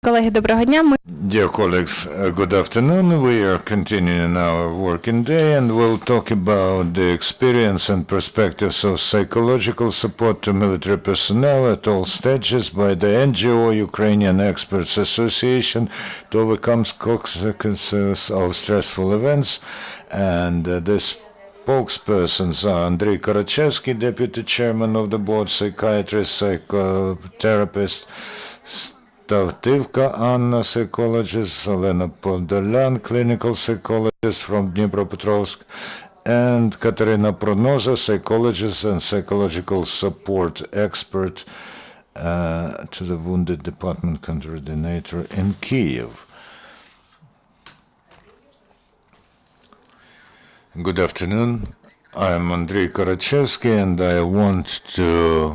колеги, доброго дня. Dear colleagues, good afternoon. We are continuing our working day and we'll talk about the experience and perspectives of psychological support to military personnel at all stages by the NGO Ukrainian Experts Association to overcome consequences of stressful events. And the spokespersons are Andriy Karachevskyi, Deputy Chairman of the Board, psychiatrist, psychotherapist, Statyvka, psychologist, Olena Podolyan, clinical psychologist from Dnipropetrovsk, and Kateryna Pronoza, psychologist and psychological support expert to the Wounded Department coordinator in Kyiv. Good afternoon. I'm Andriy Karachevskyi, and I want to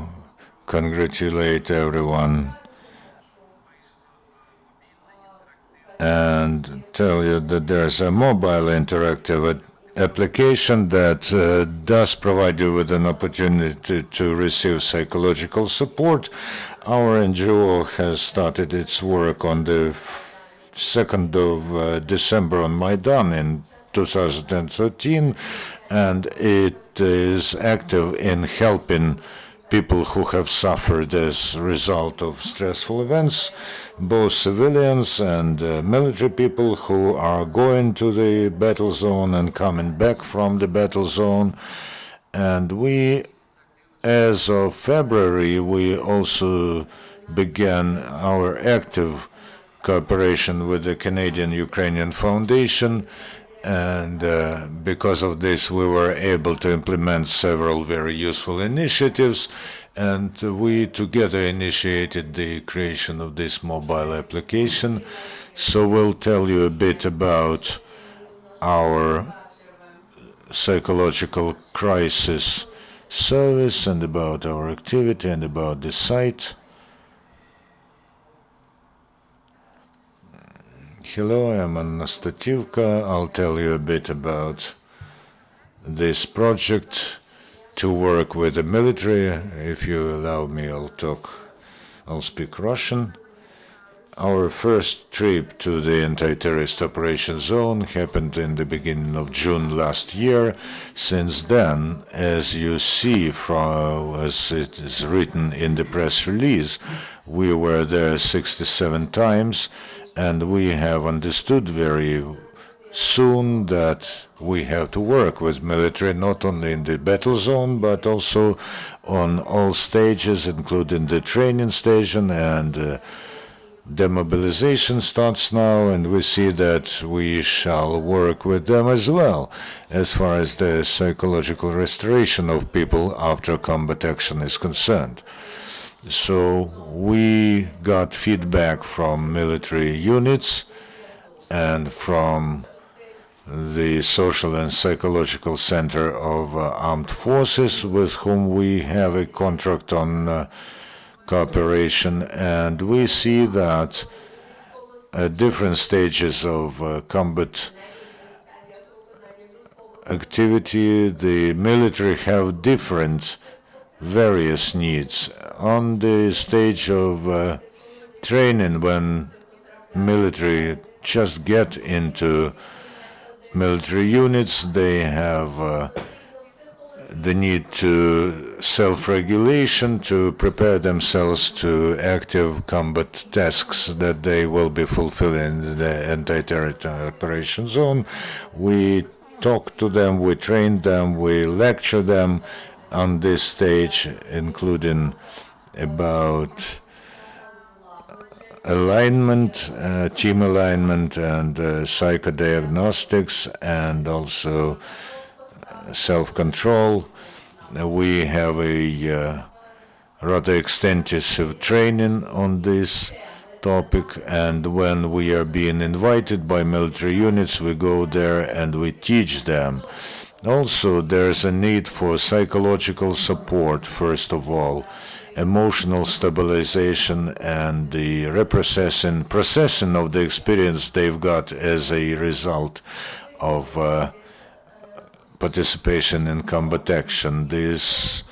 congratulate everyone and tell you that there's a mobile interactive application that does provide you with an opportunity to receive psychological support. Our NGO has started its work on the 2nd of December on Maidan in 2013, and it is active in helping people who have suffered as a result of stressful events, both civilians and military people who are going to the battle zone and coming back from the battle zone. And we, as of February, we also began our active cooperation with the Canadian Ukrainian Foundation. And because of this, we were able to implement several very useful initiatives, and we together initiated the creation of this mobile application. So we'll tell you a bit about our psychological crisis service and about our activity and about the site. Hello, I'm on Statyvka. I'll tell you a bit about this project to work with the military. If you allow me, I'll speak Russian. Our first trip to the anti-terrorist operation zone happened in the beginning of June last year. Since then, as you see as it is written in the press release, we were there 67 times. And we have understood very soon that we have to work with military not only in the battle zone, but also on all stages, including the training station, and demobilization starts now, and we see that we shall work with them as well, as far as the psychological restoration of people after combat action is concerned. So we got feedback from military units and from the Social and Psychological Center of Armed Forces, with whom we have a contract on cooperation, and we see that at different stages of combat activity, the military have different various needs. On the stage of training, when military just get into military units, they have the need to self-regulation, to prepare themselves to active combat tasks that they will be fulfilling in the anti-terror operation zone. We talk to them, we train them, we lecture them on this stage, including about alignment, team alignment, and psychodiagnostics, and also self-control. We have a rather extensive training on this topic, and when we are being invited by military units, we go there and we teach them. Also, there's a need for psychological support, first of all, emotional stabilization, and the processing of the experience they've got as a result of participation in combat action. This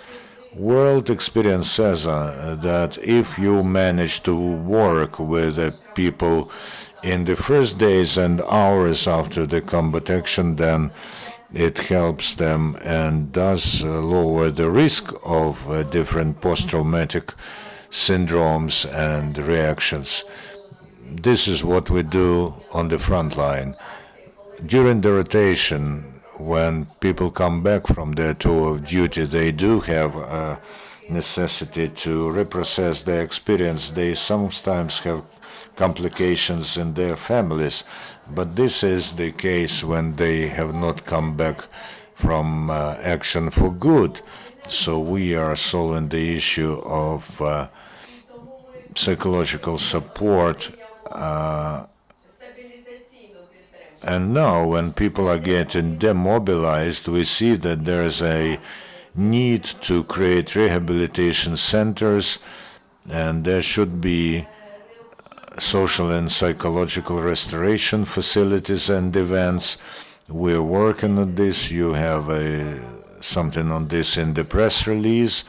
world experience says that if you manage to work with a people in the first days and hours after the combat action, then it helps them and does lower the risk of different post-traumatic syndromes and reactions. This is what we do on the front line. During the rotation, when people come back from their tour of duty, they do have a necessity to reprocess their experience. They sometimes have complications in their families, but this is the case when they have not come back from action for good. So we are solving the issue of psychological support. And now, when people are getting demobilized, we see that there is a need to create rehabilitation centers, and there should be social and psychological restoration facilities and events. We're working on this. You have something on this in the press release.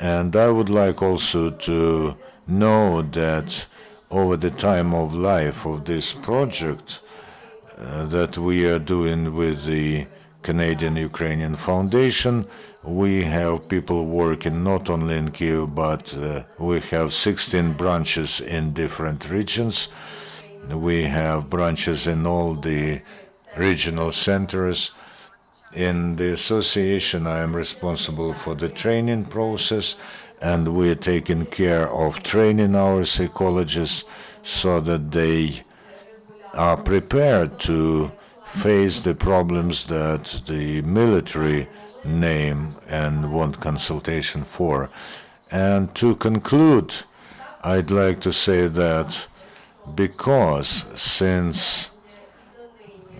And I would like also to know that over the time of life of this project, that we are doing with the Canadian Ukrainian Foundation. We have people working not only in Kyiv, but we have 16 branches in different regions. We have branches in all the regional centers. In the association, I am responsible for the training process, and we are taking care of training our psychologists so that they are prepared to face the problems that the military name and want consultation for. And to conclude, I'd like to say that because since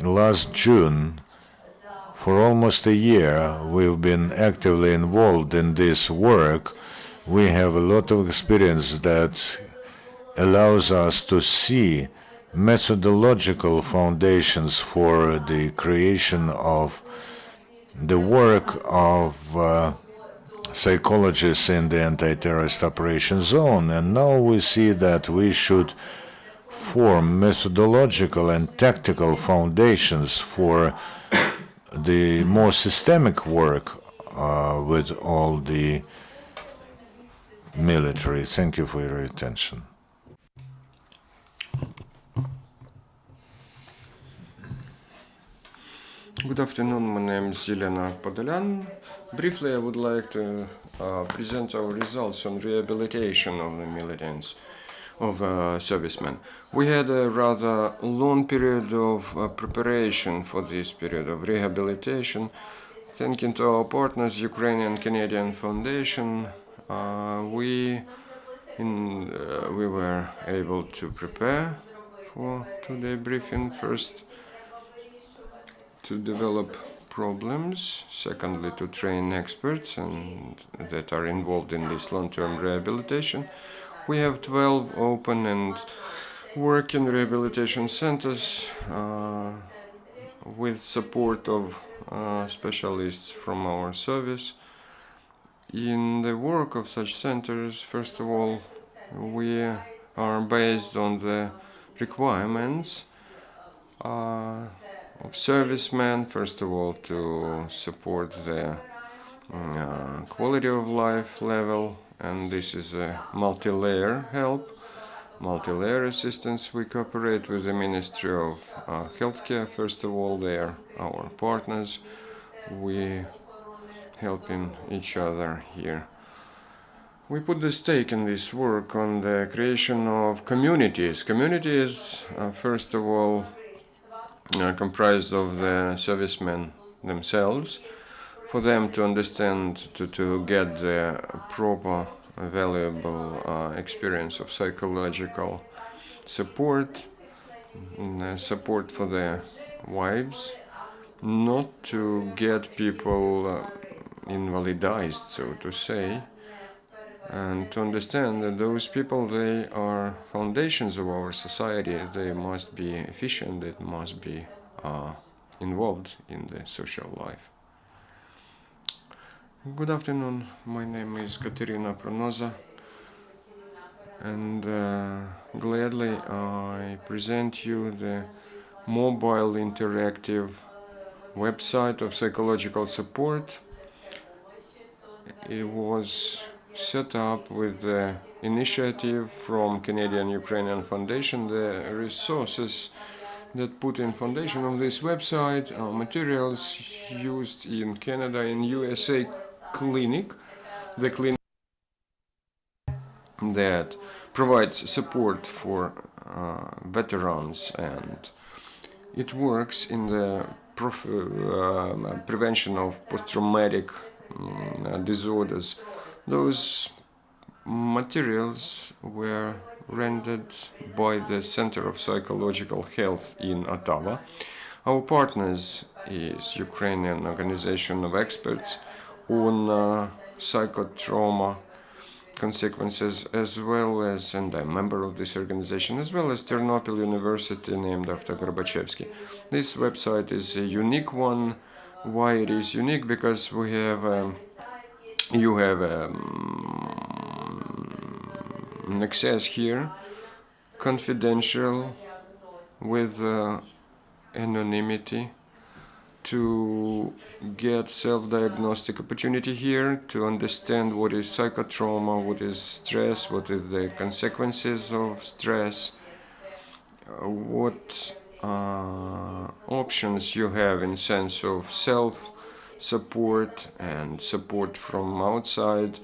last June, for almost a year, we've been actively involved in this work, we have a lot of experience that allows us to see methodological foundations for the creation of the work of psychologists in the anti-terrorist operation zone. And now we see that we should form methodological and tactical foundations for the more systemic work with all the military. Thank you for your attention. Good afternoon, my name is Olena Podolyan. Briefly, I would like to present our results on rehabilitation of the militants, of servicemen. We had a rather long period of preparation for this period of rehabilitation. Thanking to our partners, Ukrainian Canadian Foundation, we were able to prepare for today's briefing. First, to develop problems, secondly to train experts and that are involved in this long-term rehabilitation. We have 12 open and working rehabilitation centers with support of specialists from our service. In the work of such centers, first of all, we are based on the requirements of servicemen, first of all, to support the quality of life level, and this is a multi-layer help, multi-layer assistance. We cooperate with the Ministry of Healthcare. First of all, they are our partners. We helping each other here. We put the stake in this work on the creation of communities. Communities, first of all, comprised of the servicemen themselves, for them to understand, to get the proper, valuable experience of psychological support, support for their wives, not to get people invalidized, so to say, and to understand that those people, they are foundations of our society. They must be efficient, they must be involved in the social life. Good afternoon, my name is Kateryna Pronoza. And gladly I present you the mobile interactive website of psychological support. It was set up with the initiative from Canadian Ukrainian Foundation. The resources that put in foundation of this website are materials used in Canada and USA clinic, the clinic that provides support for veterans, and it works in the prevention of post-traumatic disorders. Those materials were rendered by the Center of Psychological Health in Ottawa. Our partners is Ukrainian Organization of Experts on psychotrauma consequences, as well as, and I'm a member of this organization, as well as Ternopil University, named after Karachevskyi. This website is a unique one. Why it is unique? Because we have you have an access here, confidential, with anonymity, to get self-diagnostic opportunity here, to understand what is psychotrauma, what is stress, what is the consequences of stress, what options you have in sense of self-support and support from outside.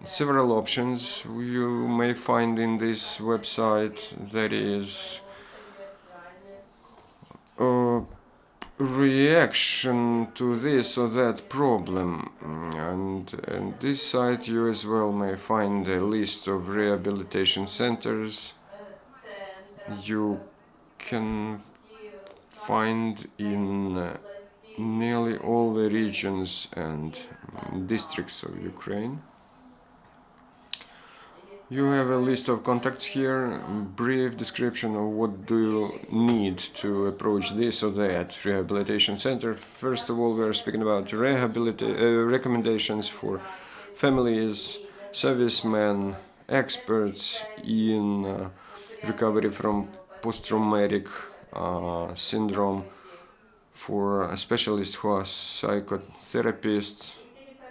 Several options you may find in this website. That is reaction to this or that problem, and this site you as well may find a list of rehabilitation centers you can find in nearly all the regions and districts of Ukraine. You have a list of contacts here, brief description of what do you need to approach this or that rehabilitation center. First of all, we are speaking about recommendations for families, servicemen, experts in recovery from post-traumatic syndrome, for a specialist who are psychotherapists,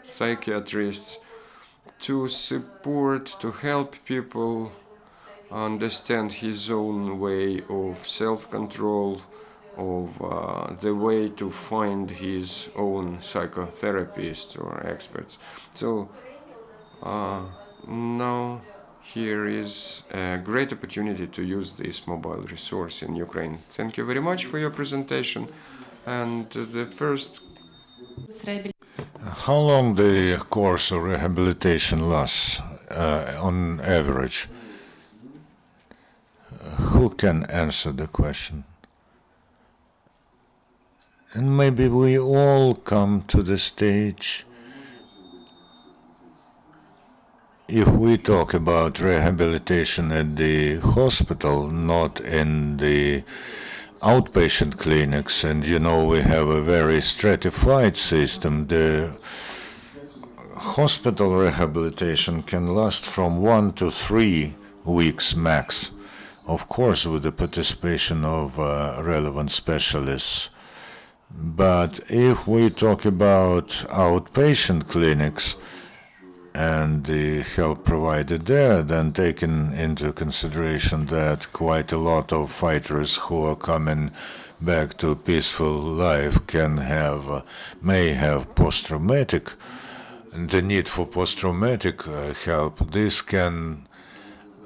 psychiatrists, to support, to help people understand his own way of self-control, of the way to find his own psychotherapist or experts. So now here is a great opportunity to use this mobile resource in Ukraine. Thank you very much for your presentation. And the first... How long the course of rehabilitation lasts on average? Who can answer the question? And maybe we all come to the stage. If we talk about rehabilitation at the hospital, not in the outpatient clinics, and you know we have a very stratified system, the hospital rehabilitation can last from 1 to 3 weeks max, of course with the participation of relevant specialists. But if we talk about outpatient clinics and the help provided there, then taking into consideration that quite a lot of fighters who are coming back to peaceful life may have post-traumatic, the need for post-traumatic help, this can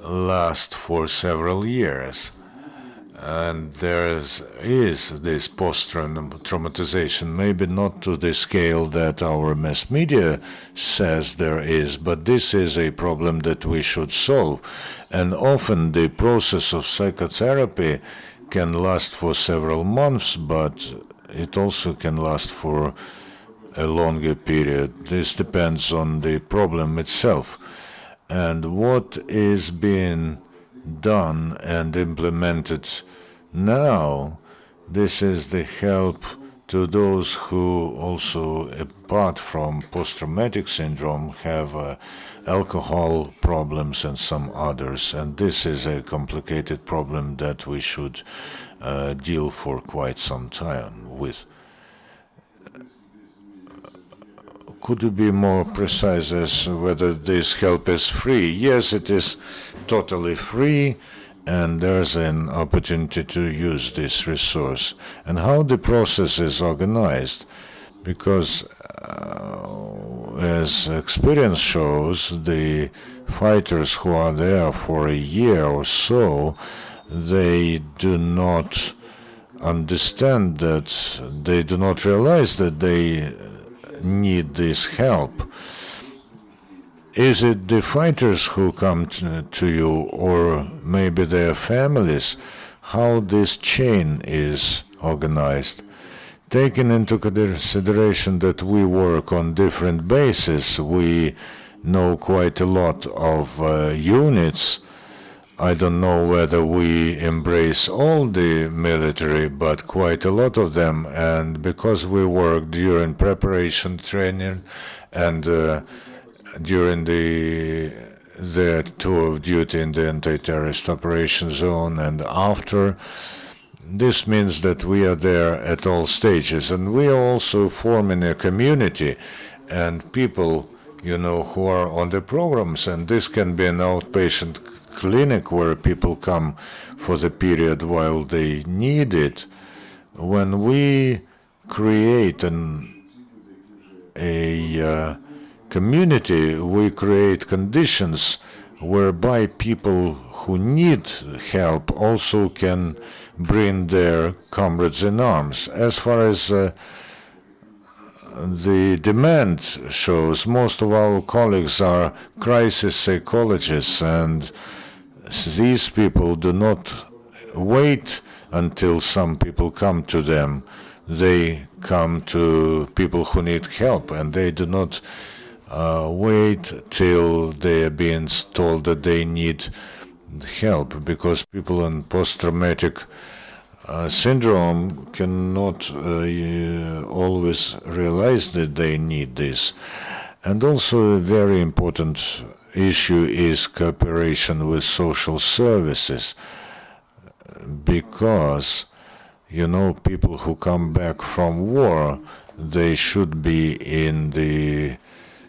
last for several years. And there is this post-traumatization, maybe not to the scale that our mass media says there is, but this is a problem that we should solve. And often the process of psychotherapy can last for several months, but it also can last for a longer period. This depends on the problem itself. And what is being done and implemented now, this is the help to those who also, apart from post-traumatic syndrome, have alcohol problems and some others. And this is a complicated problem that we should deal for quite some time with. Could you be more precise as whether this help is free? Yes, it is totally free, and there's an opportunity to use this resource. And how the process is organized, because as experience shows, the fighters who are there for a year or so, they do not understand that, they do not realize that they need this help. Is it the fighters who come to you, or maybe their families? How this chain is organized? Taking into consideration that we work on different bases, we know quite a lot of units. I don't know whether we embrace all the military, but quite a lot of them. And because we work during preparation training and during the tour of duty in the anti-terrorist operation zone and after, this means that we are there at all stages. And we are also forming a community and people, you know, who are on the programs. And this can be an outpatient clinic where people come for the period while they need it. When we create a community, we create conditions whereby people who need help also can bring their comrades in arms. As far as the demand shows, most of our colleagues are crisis psychologists, and these people do not wait until some people come to them. They come to people who need help, and they do not wait till they are being told that they need help, because people in post-traumatic syndrome cannot always realize that they need this. And also a very important issue is cooperation with social services, because, you know, people who come back from war, they should be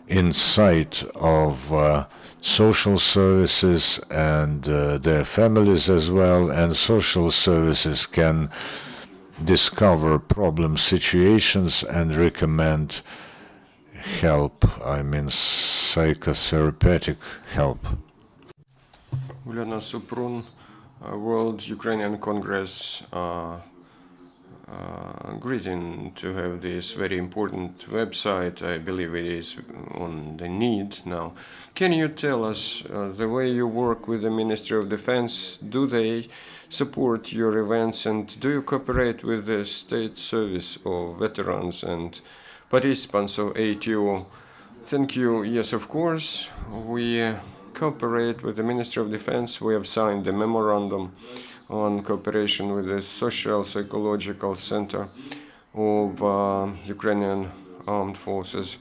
in sight of social services and their families as well, and social services can discover problem situations and recommend help, I mean psychotherapeutic help. Olena Suprun, World Ukrainian Congress, greeting to have this very important website. I believe it is on the need now. Can you tell us the way you work with the Ministry of Defense? Do they support your events, and do you cooperate with the State Service of Veterans and participants of ATO? Thank you. Yes, of course, we cooperate with the Ministry of Defense. We have signed a memorandum on cooperation with the Social Psychological Center of Ukrainian Armed Forces.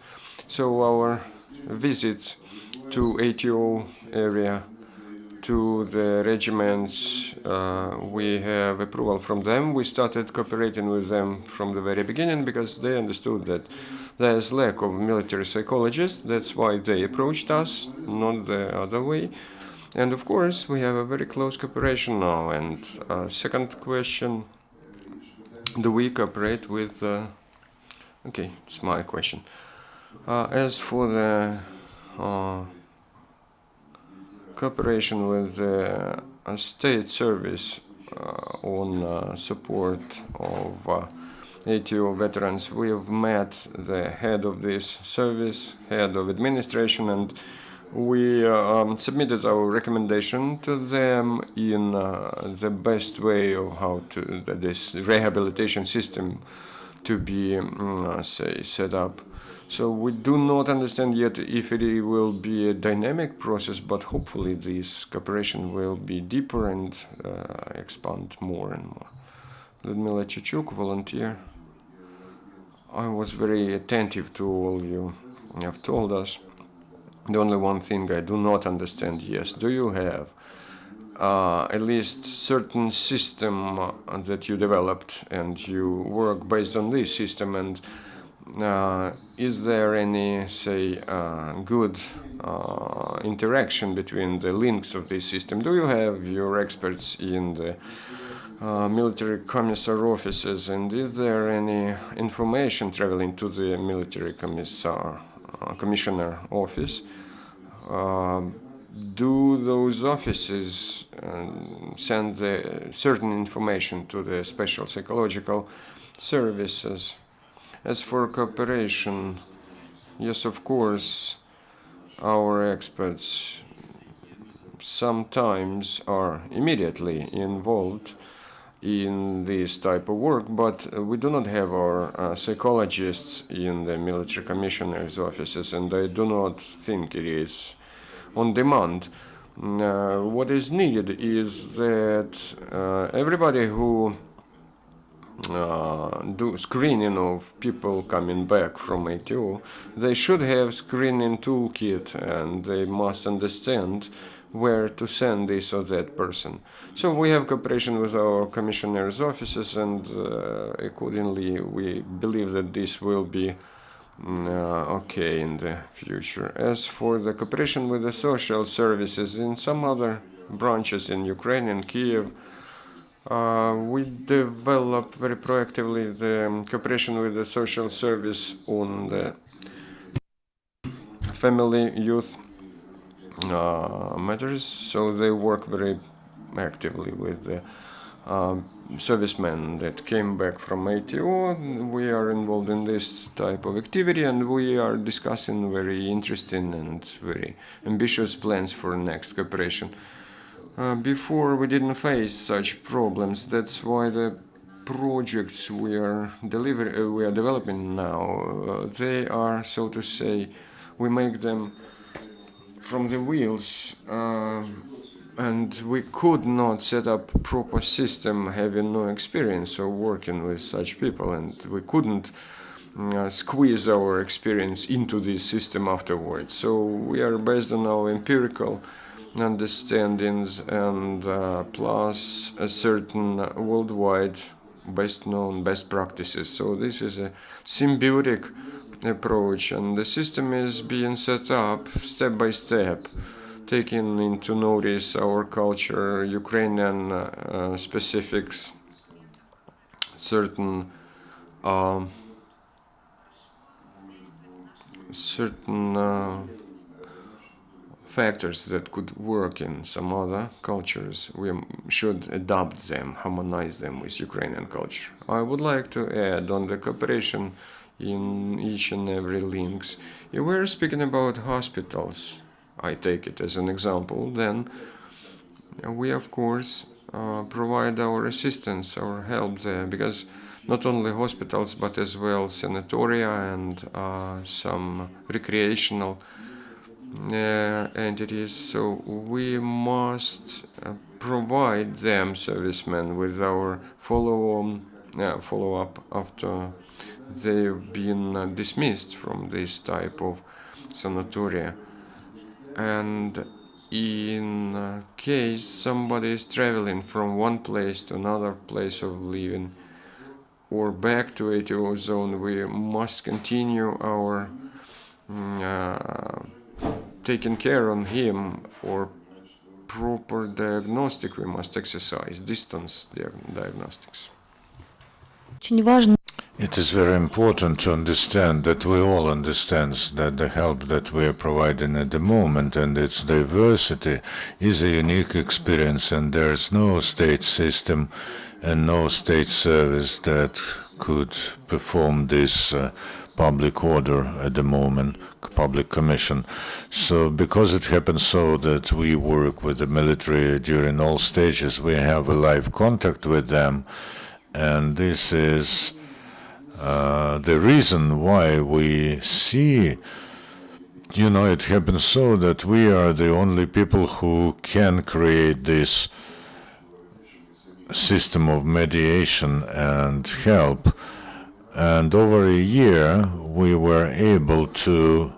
So our visits to ATO area, to the regiments, we have approval from them. We started cooperating with them from the very beginning because they understood that there's lack of military psychologists. That's why they approached us, not the other way. And of course, we have a very close cooperation now. And second question, do we cooperate with... okay, it's my question. As for the cooperation with the state service on support of ATO veterans, we have met the head of this service, head of administration, and we submitted our recommendation to them in the best way of how to this rehabilitation system to be, say, set up. So we do not understand yet if it will be a dynamic process, but hopefully this cooperation will be deeper and expand more and more. Ludmila Chichuk, volunteer. I was very attentive to all you have told us. The only one thing I do not understand, yes, do you have at least certain system that you developed and you work based on this system, and is there any, say, good interaction between the links of this system? Do you have your experts in the military commissar offices, and is there any information traveling to the military commissioner office? Do those offices send certain information to the special psychological services? As for cooperation, yes, of course, our experts sometimes are immediately involved in this type of work, but we do not have our psychologists in the military commissioners' offices, and I do not think it is on demand. What is needed is that everybody who do screening of people coming back from ATO, they should have screening toolkit, and they must understand where to send this or that person. So we have cooperation with our commissioners' offices, and accordingly we believe that this will be okay in the future. As for the cooperation with the social services in some other branches in Ukraine and Kyiv, we develop very proactively the cooperation with the social service on the family youth matters, so they work very actively with the servicemen that came back from ATO. We are involved in this type of activity, and we are discussing very interesting and very ambitious plans for next cooperation. Before we didn't face such problems. That's why the projects we are developing now, they are, so to say, we make them from the wheels, and we could not set up a proper system having no experience of working with such people, and we couldn't squeeze our experience into this system afterwards. So we are based on our empirical understandings and plus a certain worldwide best practices. So this is a symbiotic approach, and the system is being set up step by step, taking into notice our culture, Ukrainian specifics, certain factors that could work in some other cultures. We should adopt them, harmonize them with Ukrainian culture. I would like to add on the cooperation in each and every links. If we're speaking about hospitals, I take it as an example, then we of course provide our assistance, our help there, because not only hospitals but as well sanatoria and some recreational entities, so we must provide them, servicemen, with our follow-up after they've been dismissed from this type of sanatoria. And in case somebody is traveling from one place to another place of living or back to ATO zone, we must continue our taking care on him, or proper diagnostic we must exercise, distance diagnostics. It is very important to understand that we all understand that the help that we are providing at the moment and its diversity is a unique experience, and there is no state system and no state service that could perform this public order at the moment, public commission. So because it happens so that we work with the military during all stages, we have a live contact with them, and this is the reason why we see, it happens so that we are the only people who can create this system of mediation and help And over a year, we were able to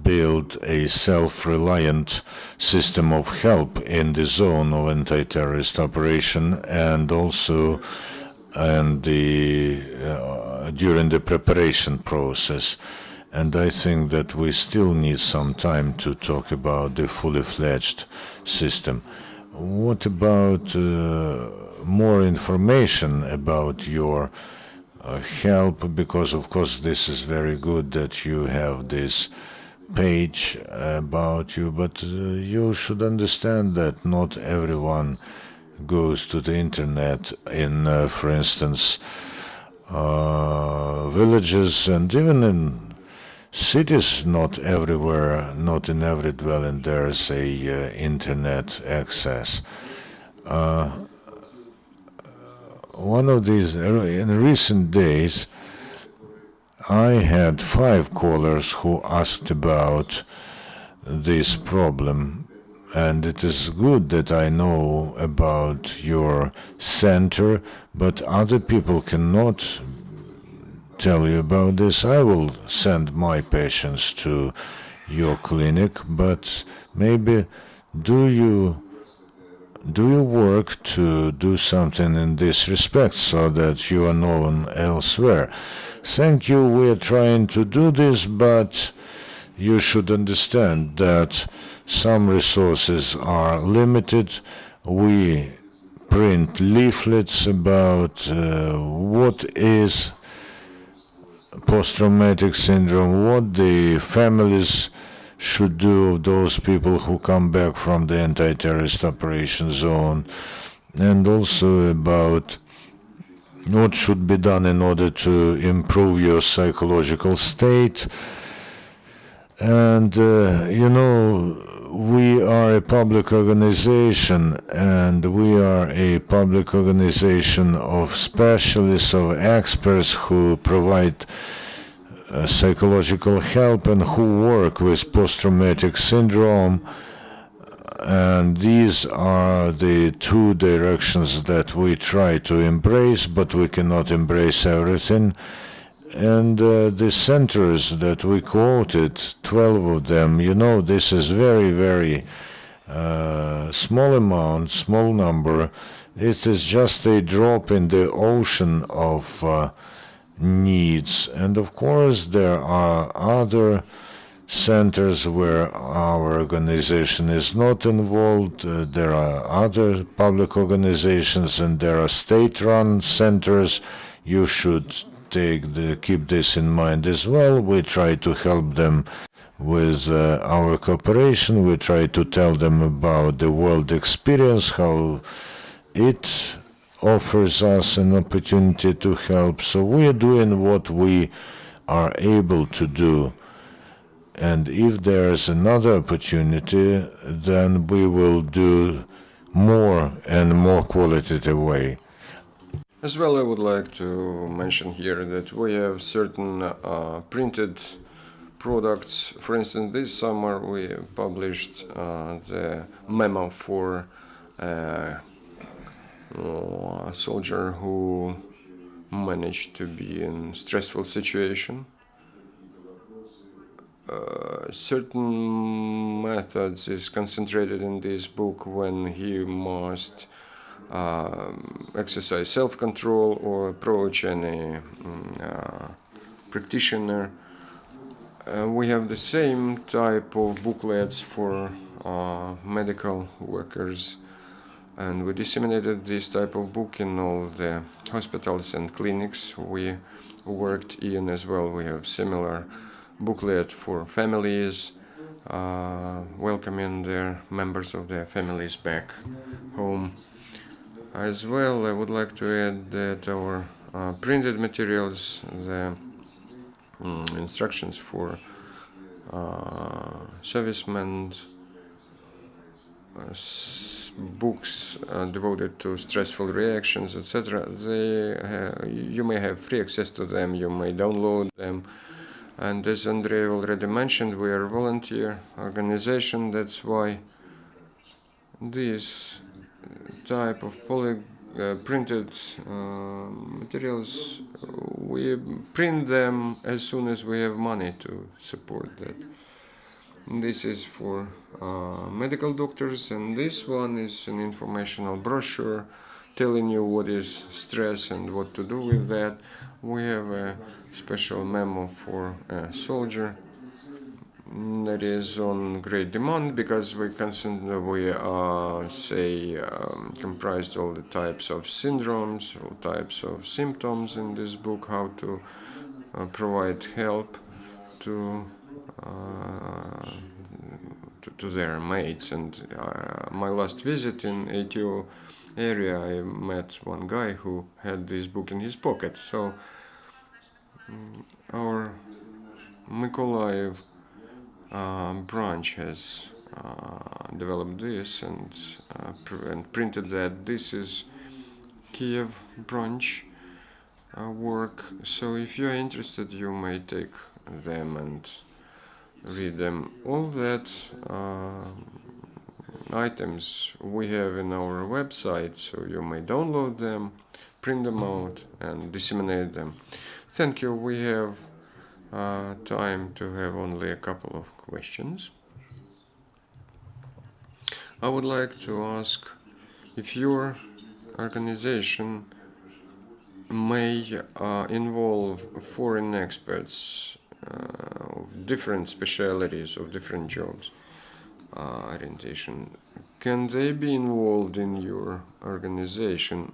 build a self-reliant system of help in the zone of anti-terrorist operation, and also during the preparation process. And I think that we still need some time to talk about the fully fledged system. What about more information about your help? Because of course this is very good that you have this page about you, but you should understand that not everyone goes to the internet in, for instance, villages and even in cities. Not everywhere, not in every dwelling there's a internet access. One of these, in recent days, I had 5 callers who asked about this problem, and it is good that I know about your center, but other people cannot tell you about this. I will send my patients to your clinic, but maybe do you work to do something in this respect so that you are known elsewhere? Thank you, we are trying to do this, but you should understand that some resources are limited. We print leaflets about what is post-traumatic syndrome, what the families should do of those people who come back from the anti-terrorist operation zone, and also about what should be done in order to improve your psychological state. And we are a public organization, and we are a public organization of specialists, of experts who provide psychological help and who work with post-traumatic syndrome. And these are the 2 directions that we try to embrace, but we cannot embrace everything. And the centers that we quoted, 12 of them, this is very, very small amount, small number. It is just a drop in the ocean of needs. And of course, there are other centers where our organization is not involved. There are other public organizations, and there are state-run centers. You should keep this in mind as well. We try to help them with our cooperation. We try to tell them about the world experience, how it offers us an opportunity to help. So we are doing what we are able to do. And if there's another opportunity, then we will do more and more qualitative way. As well, I would like to mention here that we have certain printed products. For instance, this summer we published the memo for a soldier who managed to be in a stressful situation. Certain methods is concentrated in this book when he must exercise self-control or approach any practitioner. We have the same type of booklets for medical workers, and we disseminated this type of book in all the hospitals and clinics we worked in as well. We have similar booklet for families, welcoming their members of their families back home. As well, I would like to add that our printed materials, the instructions for servicemen, books devoted to stressful reactions, etc. You may have free access to them, you may download them. And as Andriy already mentioned, we are a volunteer organization. That's why this type of printed materials, we print them as soon as we have money to support that. This is for medical doctors, and this one is an informational brochure telling you what is stress and what to do with that. We have a special memo for a soldier that is on great demand because we comprised all the types of syndromes, all types of symptoms in this book, how to provide help to their mates. And my last visit in ATO area, I met one guy who had this book in his pocket. So our Mykolaiv branch has developed this and printed that. This is Kyiv branch work. So if you're interested, you may take them and read them. All that items we have in our website, so you may download them, print them out, and disseminate them. Thank you. We have time to have only a couple of questions. I would like to ask if your organization may involve foreign experts of different specialities, of different jobs, orientation. Can they be involved in your organization?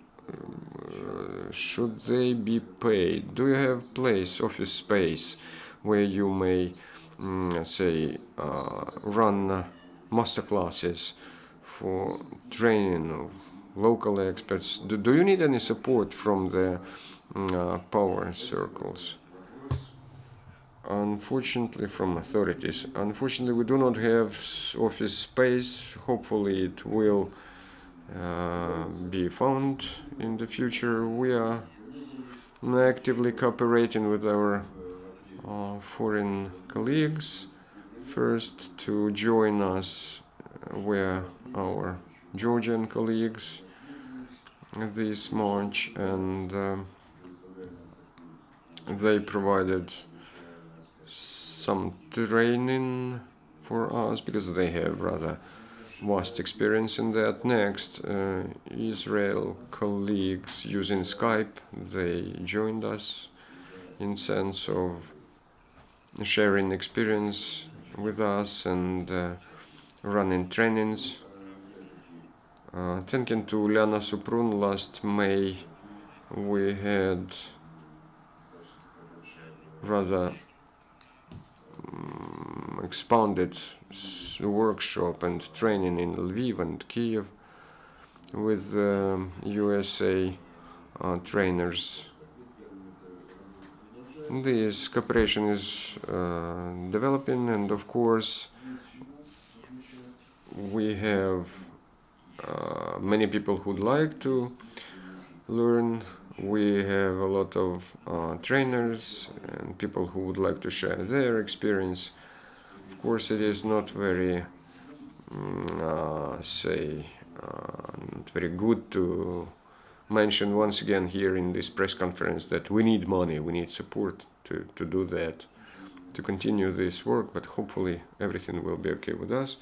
Should they be paid? Do you have office space, where you may, run master classes for training of local experts? Do you need any support from the power circles? Unfortunately, from authorities. Unfortunately, we do not have office space. Hopefully, it will be found in the future. We are actively cooperating with our foreign colleagues. First, to join us were our Georgian colleagues this March, and they provided some training for us because they have rather vast experience in that. Next, Israel colleagues using Skype, they joined us in sense of sharing experience with us and running trainings. Thanking to Olena Podolyan, last May we had rather expanded workshop and training in Lviv and Kyiv with USA trainers. This cooperation is developing, and of course we have many people who'd like to learn. We have a lot of trainers and people who would like to share their experience. Of course, it is not very, not very good to mention once again here in this press conference that we need money, we need support to do that, to continue this work, but hopefully everything will be okay with us.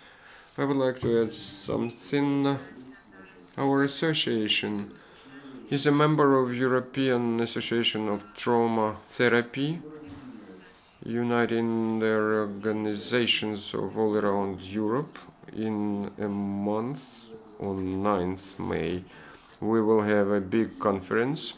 I would like to add something. Our association is a member of European Association of Trauma Therapy, uniting their organizations of all around Europe. In a month, on 9th May, we will have a big conference,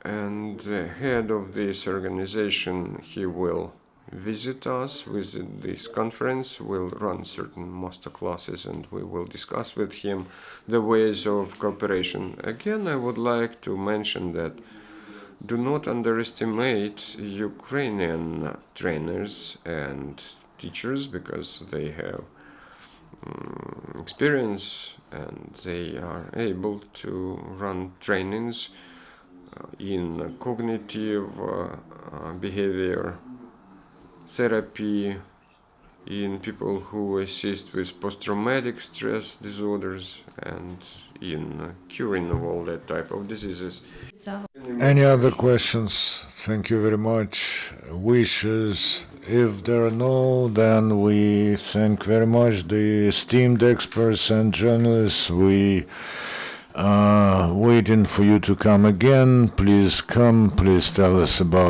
and the head of this organization, he will visit this conference, will run certain master classes, and we will discuss with him the ways of cooperation. Again, I would like to mention that do not underestimate Ukrainian trainers and teachers, because they have experience and they are able to run trainings in cognitive behavior therapy, in people who assist with post-traumatic stress disorders, and in curing of all that type of diseases. Any other questions? Thank you very much. Wishes? If there are no, then we thank very much the esteemed experts and journalists. We are waiting for you to come again. Please come. Please tell us about